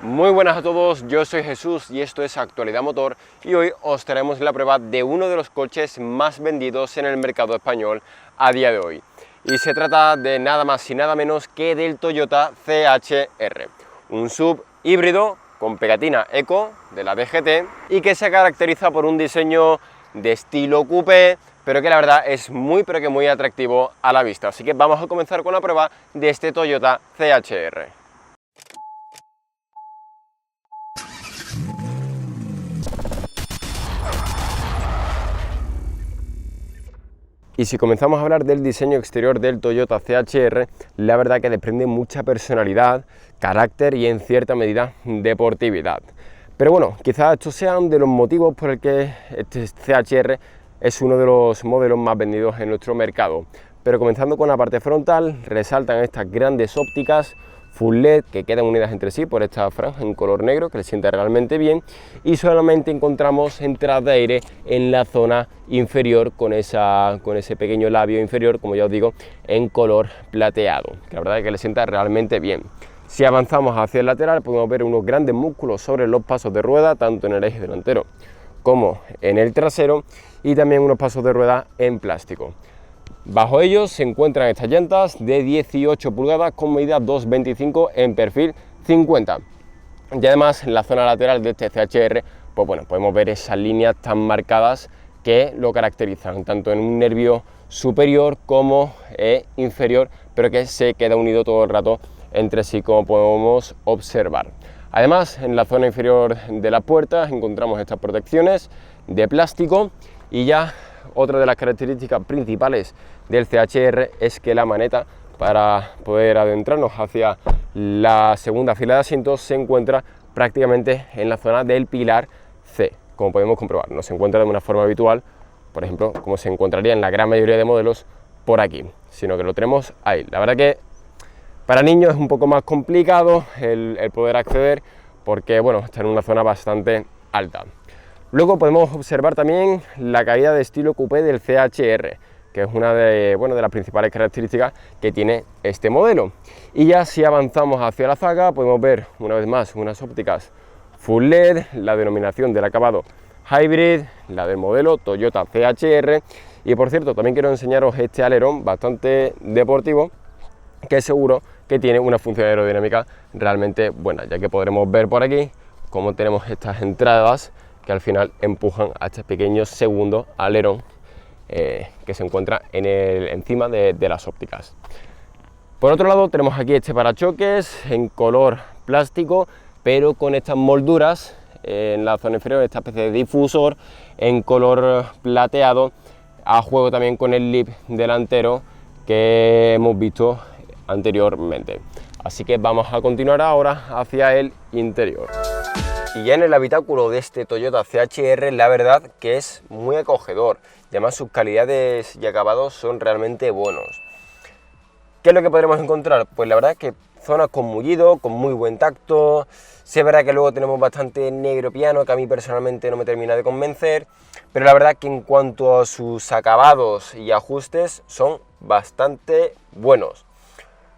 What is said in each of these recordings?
Muy buenas a todos, yo soy Jesús y esto es Actualidad Motor y hoy os traemos la prueba de uno de los coches más vendidos en el mercado español a día de hoy. Y se trata de nada más y nada menos que del Toyota CHR, un SUV híbrido con pegatina Eco de la DGT y que se caracteriza por un diseño de estilo coupé, pero que la verdad es muy atractivo a la vista. Así que vamos a comenzar con la prueba de este Toyota CHR. Y si comenzamos a hablar del diseño exterior del Toyota CHR, la verdad que desprende mucha personalidad, carácter y en cierta medida deportividad. Pero bueno, quizás estos sean de los motivos por el que este CHR es uno de los modelos más vendidos en nuestro mercado. Pero comenzando con la parte frontal, resaltan estas grandes ópticas Full LED que quedan unidas entre sí por esta franja en color negro que le sienta realmente bien, y solamente encontramos entrada de aire en la zona inferior con ese pequeño labio inferior, como ya os digo, en color plateado, que la verdad es que le sienta realmente bien. Si avanzamos hacia el lateral podemos ver unos grandes músculos sobre los pasos de rueda, tanto en el eje delantero como en el trasero, y también unos pasos de rueda en plástico. Bajo ellos se encuentran estas llantas de 18 pulgadas con medida 2,25 en perfil 50. Y además en la zona lateral de este CHR, pues bueno, podemos ver esas líneas tan marcadas que lo caracterizan, tanto en un nervio superior como inferior, pero que se queda unido todo el rato entre sí, como podemos observar. Además, en la zona inferior de las puertas encontramos estas protecciones de plástico, y ya otra de las características principales del CHR es que la maneta para poder adentrarnos hacia la segunda fila de asientos se encuentra prácticamente en la zona del pilar C, como podemos comprobar. No se encuentra de una forma habitual, por ejemplo, como se encontraría en la gran mayoría de modelos por aquí, sino que lo tenemos ahí. La verdad que para niños es un poco más complicado el poder acceder porque, bueno, está en una zona bastante alta. Luego podemos observar también la caída de estilo coupé del CHR, que es una de las principales características que tiene este modelo. Y ya si avanzamos hacia la zaga podemos ver una vez más unas ópticas Full LED, la denominación del acabado Hybrid, la del modelo Toyota CHR. Y por cierto, también quiero enseñaros este alerón bastante deportivo, que seguro que tiene una función aerodinámica realmente buena, ya que podremos ver por aquí cómo tenemos estas entradas que al final empujan a este pequeño segundo alerón que se encuentra encima de las ópticas. Por otro lado tenemos aquí este parachoques en color plástico, pero con estas molduras en la zona inferior, esta especie de difusor en color plateado, a juego también con el lip delantero que hemos visto anteriormente. Así que vamos a continuar ahora hacia el interior. Y ya en el habitáculo de este Toyota CHR, la verdad que es muy acogedor, y además sus calidades y acabados son realmente buenos. ¿Qué es lo que podremos encontrar? Pues la verdad que zonas con mullido, con muy buen tacto. Sí es verdad que luego tenemos bastante negro piano, que a mí personalmente no me termina de convencer, pero la verdad que en cuanto a sus acabados y ajustes son bastante buenos.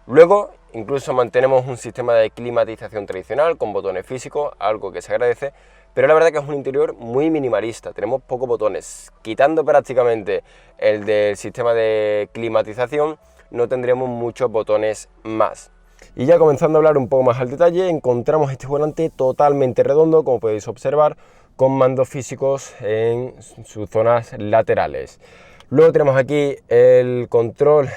Luego incluso mantenemos un sistema de climatización tradicional con botones físicos, algo que se agradece, pero la verdad que es un interior muy minimalista, tenemos pocos botones. Quitando prácticamente el del sistema de climatización, no tendremos muchos botones más. Y ya comenzando a hablar un poco más al detalle, encontramos este volante totalmente redondo, como podéis observar, con mandos físicos en sus zonas laterales. Luego tenemos aquí el control,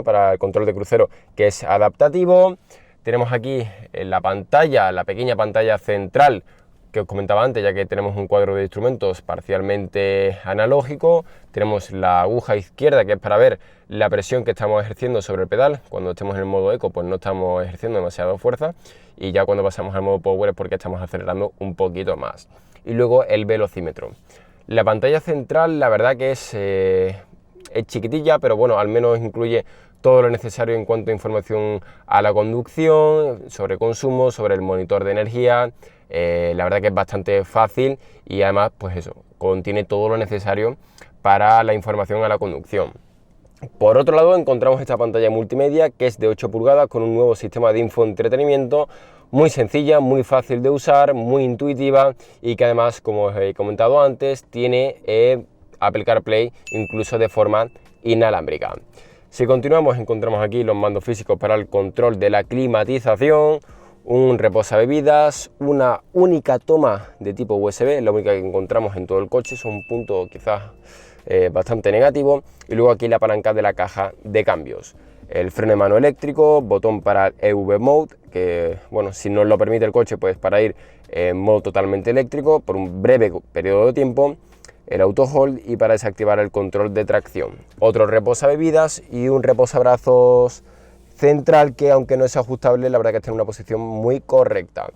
para el control de crucero, que es adaptativo. Tenemos aquí la pantalla, la pequeña pantalla central que os comentaba antes, ya que tenemos un cuadro de instrumentos parcialmente analógico. Tenemos la aguja izquierda, que es para ver la presión que estamos ejerciendo sobre el pedal. Cuando estemos en el modo eco, pues no estamos ejerciendo demasiada fuerza, y ya cuando pasamos al modo power es porque estamos acelerando un poquito más. Y luego el velocímetro. La pantalla central, la verdad que es chiquitilla, pero bueno, al menos incluye todo lo necesario en cuanto a información a la conducción, sobre consumo, sobre el monitor de energía. La verdad que es bastante fácil y además, pues eso, contiene todo lo necesario para la información a la conducción. Por otro lado encontramos esta pantalla multimedia que es de 8 pulgadas con un nuevo sistema de infoentretenimiento muy sencilla, muy fácil de usar, muy intuitiva y que además, como os he comentado antes, tiene Apple CarPlay incluso de forma inalámbrica. Si continuamos, encontramos aquí los mandos físicos para el control de la climatización, un reposabebidas, una única toma de tipo USB, la única que encontramos en todo el coche, es un punto quizás bastante negativo, y luego aquí la palanca de la caja de cambios, el freno de mano eléctrico, botón para el EV Mode, que bueno, si nos lo permite el coche, pues para ir en modo totalmente eléctrico por un breve periodo de tiempo, el auto hold, y para desactivar el control de tracción, otro reposabebidas y un reposabrazos central que, aunque no es ajustable, la verdad que está en una posición muy correcta.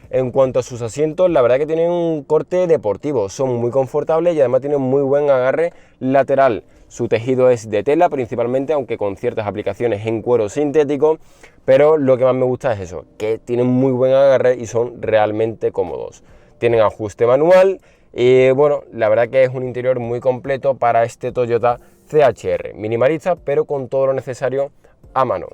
En cuanto a sus asientos, la verdad que tienen un corte deportivo, son muy confortables y además tienen muy buen agarre lateral. Su tejido es de tela principalmente, aunque con ciertas aplicaciones en cuero sintético, pero lo que más me gusta es eso, que tienen muy buen agarre y son realmente cómodos. Tienen ajuste manual y bueno, la verdad que es un interior muy completo para este Toyota CHR, minimalista pero con todo lo necesario a mano.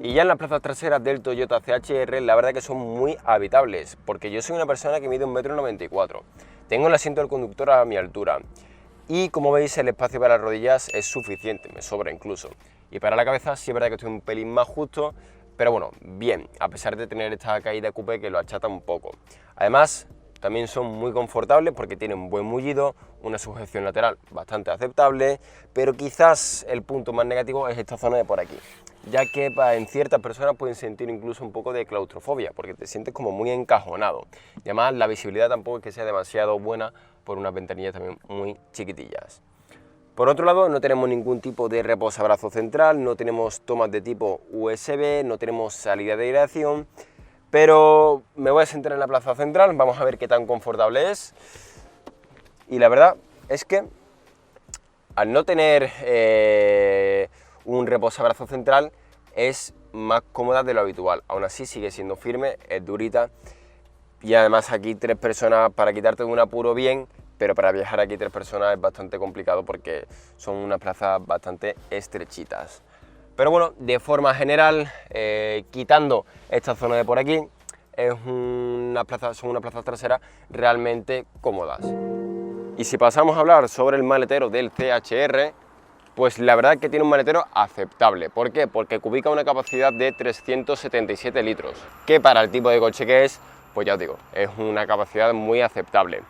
Y ya en las plazas traseras del Toyota CHR, la verdad que son muy habitables, porque yo soy una persona que mide 1,94 m, tengo el asiento del conductor a mi altura y, como veis, el espacio para las rodillas es suficiente, me sobra incluso, y para la cabeza sí es verdad que estoy un pelín más justo, pero bueno, bien, a pesar de tener esta caída coupé que lo achata un poco. Además, también son muy confortables porque tienen un buen mullido, una sujeción lateral bastante aceptable, pero quizás el punto más negativo es esta zona de por aquí, ya que en ciertas personas pueden sentir incluso un poco de claustrofobia, porque te sientes como muy encajonado. Y además la visibilidad tampoco es que sea demasiado buena por unas ventanillas también muy chiquitillas. Por otro lado, no tenemos ningún tipo de reposabrazo central, no tenemos tomas de tipo USB, no tenemos salida de aireación, pero me voy a sentar en la plaza central, vamos a ver qué tan confortable es. Y la verdad es que al no tener un reposabrazo central es más cómoda de lo habitual. Aún así sigue siendo firme, es durita, y además aquí 3 personas, para quitarte de un apuro bien, pero para viajar aquí 3 personas es bastante complicado porque son unas plazas bastante estrechitas. Pero bueno, de forma general, quitando esta zona de por aquí, son unas plazas traseras realmente cómodas. Y si pasamos a hablar sobre el maletero del CHR, pues la verdad que tiene un maletero aceptable. ¿Por qué? Porque cubica una capacidad de 377 litros, que para el tipo de coche que es, pues ya os digo, es una capacidad muy aceptable.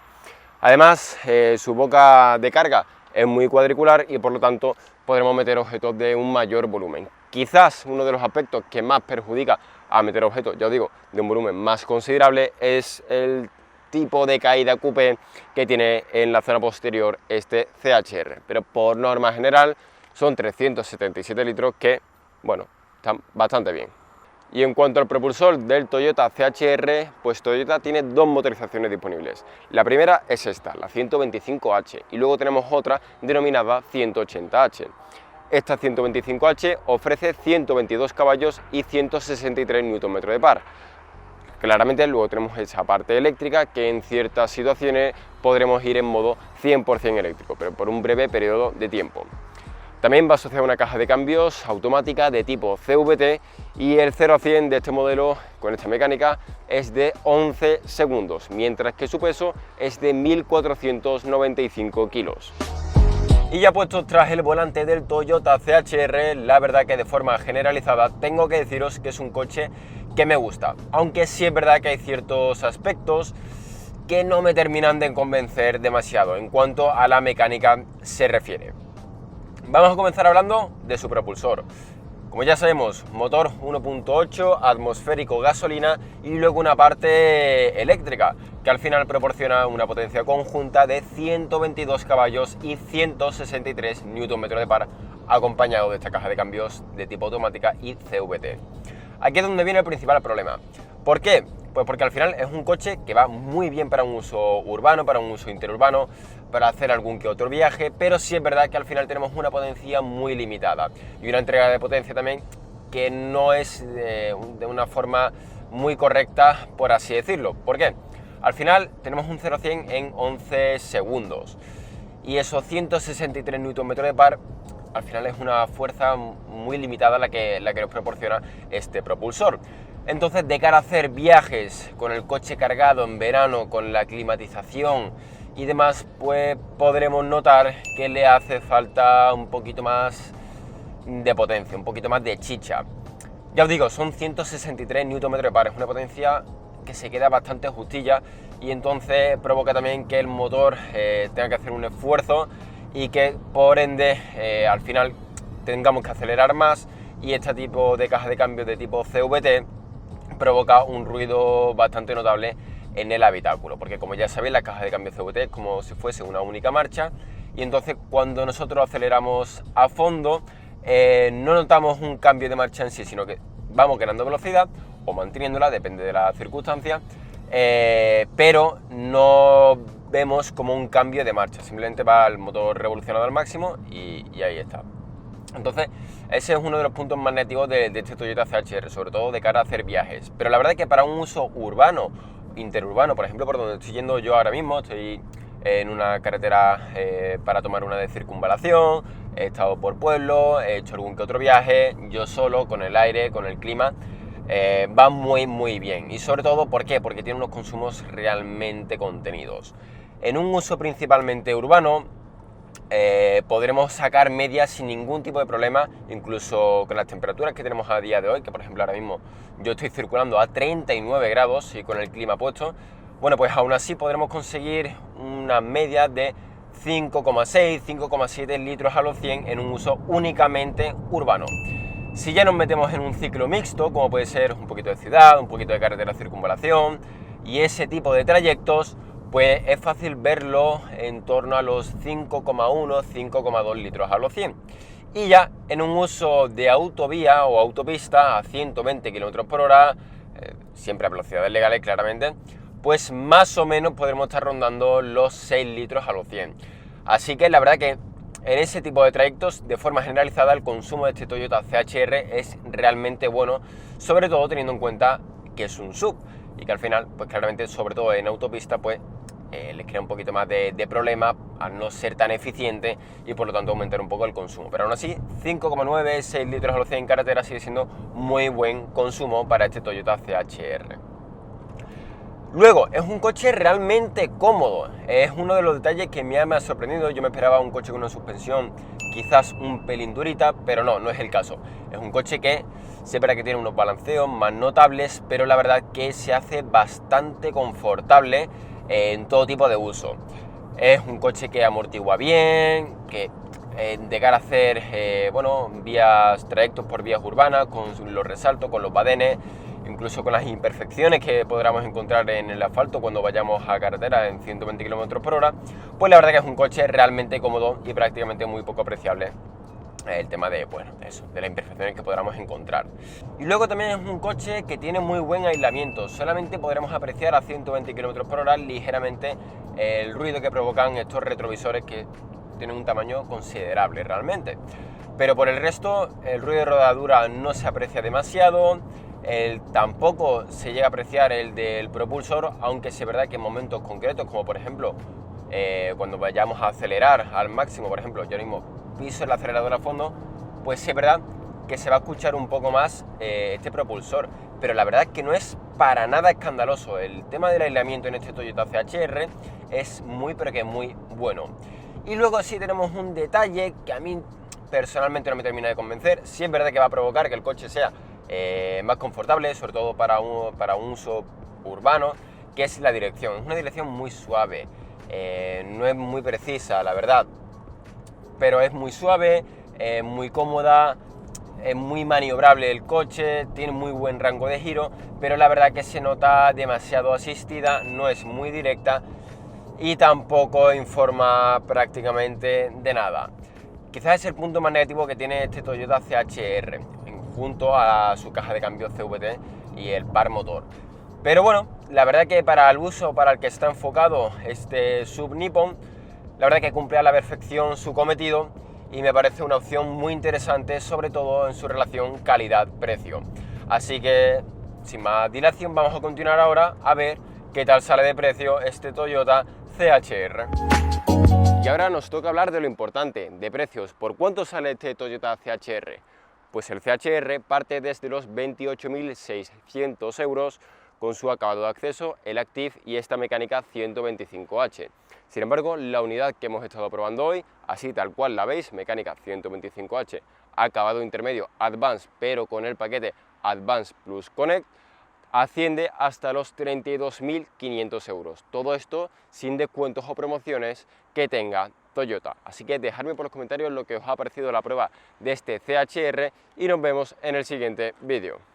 Además, su boca de carga es muy cuadricular y por lo tanto podremos meter objetos de un mayor volumen. Quizás uno de los aspectos que más perjudica a meter objetos, ya os digo, de un volumen más considerable es el tipo de caída coupé que tiene en la zona posterior este CHR, pero por norma general son 377 litros que, bueno, están bastante bien. Y en cuanto al propulsor del Toyota CHR, pues Toyota tiene 2 motorizaciones disponibles. La primera es esta, la 125H, y luego tenemos otra denominada 180H. Esta 125H ofrece 122 caballos y 163 Nm de par. Claramente luego tenemos esa parte eléctrica que en ciertas situaciones podremos ir en modo 100% eléctrico, pero por un breve periodo de tiempo. También va asociada a una caja de cambios automática de tipo CVT y el 0 a 100 de este modelo con esta mecánica es de 11 segundos, mientras que su peso es de 1.495 kilos. Y ya puestos tras el volante del Toyota CHR, la verdad que de forma generalizada tengo que deciros que es un coche que me gusta, aunque sí es verdad que hay ciertos aspectos que no me terminan de convencer demasiado en cuanto a la mecánica se refiere. Vamos a comenzar hablando de su propulsor. Como ya sabemos, motor 1.8, atmosférico, gasolina y luego una parte eléctrica que al final proporciona una potencia conjunta de 122 caballos y 163 Nm de par, acompañado de esta caja de cambios de tipo automática y CVT. Aquí es donde viene el principal problema. ¿Por qué? Pues porque al final es un coche que va muy bien para un uso urbano, para un uso interurbano, para hacer algún que otro viaje, pero sí es verdad que al final tenemos una potencia muy limitada y una entrega de potencia también que no es de una forma muy correcta, por así decirlo. ¿Por qué? Al final tenemos un 0 a 100 en 11 segundos y esos 163 Nm de par al final es una fuerza muy limitada la que nos proporciona este propulsor. Entonces, de cara a hacer viajes con el coche cargado en verano, con la climatización y demás, pues podremos notar que le hace falta un poquito más de potencia, un poquito más de chicha. Ya os digo, son 163 Nm de par, es una potencia que se queda bastante justilla y entonces provoca también que el motor tenga que hacer un esfuerzo y que por ende al final tengamos que acelerar más, y este tipo de caja de cambios de tipo CVT provoca un ruido bastante notable en el habitáculo, porque como ya sabéis, la caja de cambios CVT es como si fuese una única marcha, y entonces cuando nosotros aceleramos a fondo no notamos un cambio de marcha en sí, sino que vamos ganando velocidad o manteniéndola, depende de las circunstancias, pero no vemos como un cambio de marcha, simplemente va el motor revolucionado al máximo y ahí está. Entonces, ese es uno de los puntos más negativos de este Toyota CHR, sobre todo de cara a hacer viajes. Pero la verdad es que para un uso urbano, interurbano, por ejemplo, por donde estoy yendo yo ahora mismo, estoy en una carretera para tomar una de circunvalación, he estado por pueblo, he hecho algún que otro viaje, yo solo, con el aire, con el clima, va muy bien. Y sobre todo, ¿por qué? Porque tiene unos consumos realmente contenidos. En un uso principalmente urbano, podremos sacar medias sin ningún tipo de problema, incluso con las temperaturas que tenemos a día de hoy, que por ejemplo ahora mismo yo estoy circulando a 39 grados y con el clima puesto. Bueno, pues aún así podremos conseguir una media de 5,6, 5,7 litros a los 100 en un uso únicamente urbano. Si ya nos metemos en un ciclo mixto, como puede ser un poquito de ciudad, un poquito de carretera circunvalación y ese tipo de trayectos, pues es fácil verlo en torno a los 5,1, 5,2 litros a los 100. Y ya en un uso de autovía o autopista a 120 km por hora, siempre a velocidades legales claramente, pues más o menos podremos estar rondando los 6 litros a los 100. Así que la verdad que en ese tipo de trayectos, de forma generalizada, el consumo de este Toyota CHR es realmente bueno, sobre todo teniendo en cuenta que es un SUV y que al final, pues claramente, sobre todo en autopista, pues les crea un poquito más de problema al no ser tan eficiente y por lo tanto aumentar un poco el consumo. Pero aún así, 5,9, 6 litros a los 100 en carretera sigue siendo muy buen consumo para este Toyota CHR. Luego, es un coche realmente cómodo, es uno de los detalles que me ha sorprendido. Yo me esperaba un coche con una suspensión quizás un pelín durita, pero no es el caso. Es un coche que siempre que tiene unos balanceos más notables, pero la verdad que se hace bastante confortable en todo tipo de uso. Es un coche que amortigua bien, que de cara a hacer trayectos por vías urbanas, con los resaltos, con los badenes, incluso con las imperfecciones que podamos encontrar en el asfalto cuando vayamos a carretera en 120 km por hora, pues la verdad que es un coche realmente cómodo y prácticamente muy poco apreciable el tema de, de las imperfecciones que podamos encontrar. Y luego también es un coche que tiene muy buen aislamiento, solamente podremos apreciar a 120 km por hora ligeramente el ruido que provocan estos retrovisores, que tienen un tamaño considerable realmente. Pero por el resto, el ruido de rodadura no se aprecia demasiado, tampoco se llega a apreciar el del propulsor, aunque sí es verdad que en momentos concretos, como por ejemplo cuando vayamos a acelerar al máximo, por ejemplo, yo ahora mismo piso el acelerador a fondo, pues sí es verdad que se va a escuchar un poco más este propulsor, pero la verdad es que no es para nada escandaloso. El tema del aislamiento en este Toyota CHR es muy bueno. Y luego sí tenemos un detalle que a mí personalmente no me termina de convencer. Sí es verdad que va a provocar que el coche sea más confortable, sobre todo para un uso urbano, que es la dirección. Es una dirección muy suave, no es muy precisa, la verdad, pero es muy suave, muy cómoda, es muy maniobrable el coche, tiene muy buen rango de giro, pero la verdad que se nota demasiado asistida, no es muy directa y tampoco informa prácticamente de nada. Quizás es el punto más negativo que tiene este Toyota CHR, junto a su caja de cambios CVT y el par motor. Pero bueno, la verdad que para el uso para el que está enfocado este SUV nipón, la verdad que cumple a la perfección su cometido y me parece una opción muy interesante, sobre todo en su relación calidad-precio. Así que, sin más dilación, vamos a continuar ahora a ver qué tal sale de precio este Toyota CHR. Y ahora nos toca hablar de lo importante, de precios. ¿Por cuánto sale este Toyota CHR? Pues el CHR parte desde los 28.600 euros con su acabado de acceso, el Active y esta mecánica 125H. Sin embargo, la unidad que hemos estado probando hoy, así tal cual la veis, mecánica 125H, acabado intermedio Advance, pero con el paquete Advance Plus Connect, asciende hasta los 32.500 euros. Todo esto sin descuentos o promociones que tenga Toyota. Así que dejadme por los comentarios lo que os ha parecido la prueba de este CHR y nos vemos en el siguiente vídeo.